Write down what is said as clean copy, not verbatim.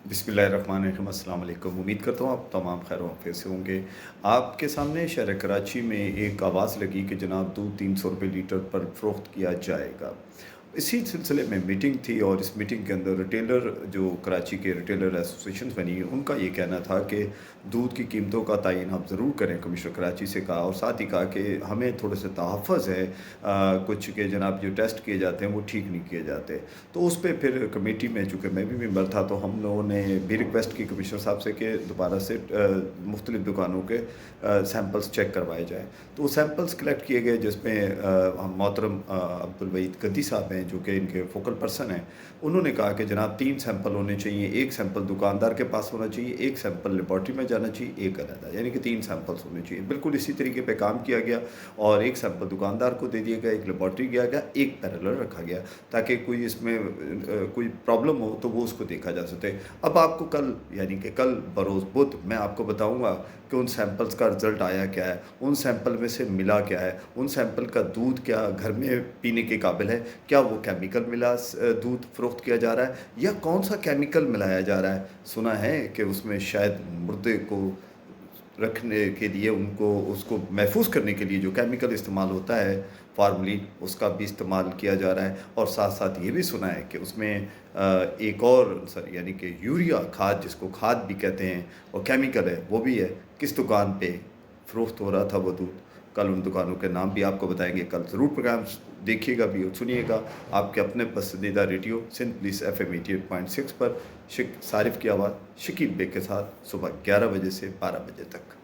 बिस्मिल्लाहिर्रहमानिर्रहीम। अस्सलाम वालेकुम। उम्मीद करता हूँ आप तमाम खैर वाफ़ियत से होंगे। आपके सामने शहर कराची में एक आवाज़ लगी कि जनाब दूध 300 रुपये लीटर पर फ़रोख्त किया जाएगा। इसी सिलसिले में मीटिंग थी और इस मीटिंग के अंदर रिटेलर जो कराची के रिटेलर एसोसिएशन बनी है, उनका ये कहना था कि दूध की कीमतों का तयन आप ज़रूर करें। कमिश्नर कराची से कहा और साथ ही कहा कि हमें थोड़े से तहफ़्फ़ुज़ है कुछ के जनाब जो टेस्ट किए जाते हैं वो ठीक नहीं किए जाते। तो उस पे फिर कमेटी में चूँकि मैं भी मेंबर था, तो हम लोगों ने भी रिक्वेस्ट की कमिश्नर साहब से कि दोबारा से मुख्तलिफ़ दुकानों के सैंपल्स चेक करवाए जाएँ। तो वो सैंपल्स कलेक्ट किए गए जिसमें हम मोहतरम अब्दुल वहीद गद्दी साहब हैं जो कि इनके फ़ोकल पर्सन हैं। उन्होंने कहा कि जनाब 3 सैंपल होने चाहिए, 1 सैंपल दुकानदार के पास होना चाहिए, 1 सैंपल लेबॉरेटरी में जाना चाहिए, 1 अलग, यानी कि 3 सैंपल्स होने चाहिए। बिल्कुल इसी तरीके पे काम किया गया और 1 सैंपल दुकानदार को दे दिया गया, 1 लेबॉरेटरी गया गया, 1 पैरेलल रखा गया ताकि कोई इसमें कोई प्रॉब्लम हो तो वो उसको देखा जा सके। अब आपको कल यानी कि कल बरोज़ बुध मैं आपको बताऊँगा कि उन सैंपल्स का रिज़ल्ट आया क्या है, उन सैंपल में से मिला क्या है, उन सैंपल का दूध क्या घर में पीने के काबिल है, क्या वो केमिकल मिला दूध फ़रोख्त किया जा रहा है या कौन-सा केमिकल मिलाया जा रहा है। सुना है कि उसमें शायद मुर्दे को रखने के लिए उनको उसको महफूज़ करने के लिए जो केमिकल इस्तेमाल होता है फ़ॉर्मलिन, उसका भी इस्तेमाल किया जा रहा है और साथ-साथ ये भी सुना है कि उसमें एक और सर यानी कि यूरिया खाद जिसको खाद भी कहते हैं और केमिकल है वो भी है। किस दुकान पे फ़रोख्त हो रहा था वो दूध, कल उन दुकानों के नाम भी आपको बताएँगे। कल ज़रूर प्रोग्राम देखिएगा भी और सुनिएगा। आपके अपने पसंदीदा रेडियो सिंध पुलिस एफएम 88.6 पर सारिफ की आवाज़ शकील बेग के साथ सुबह 11 बजे से 12 बजे तक।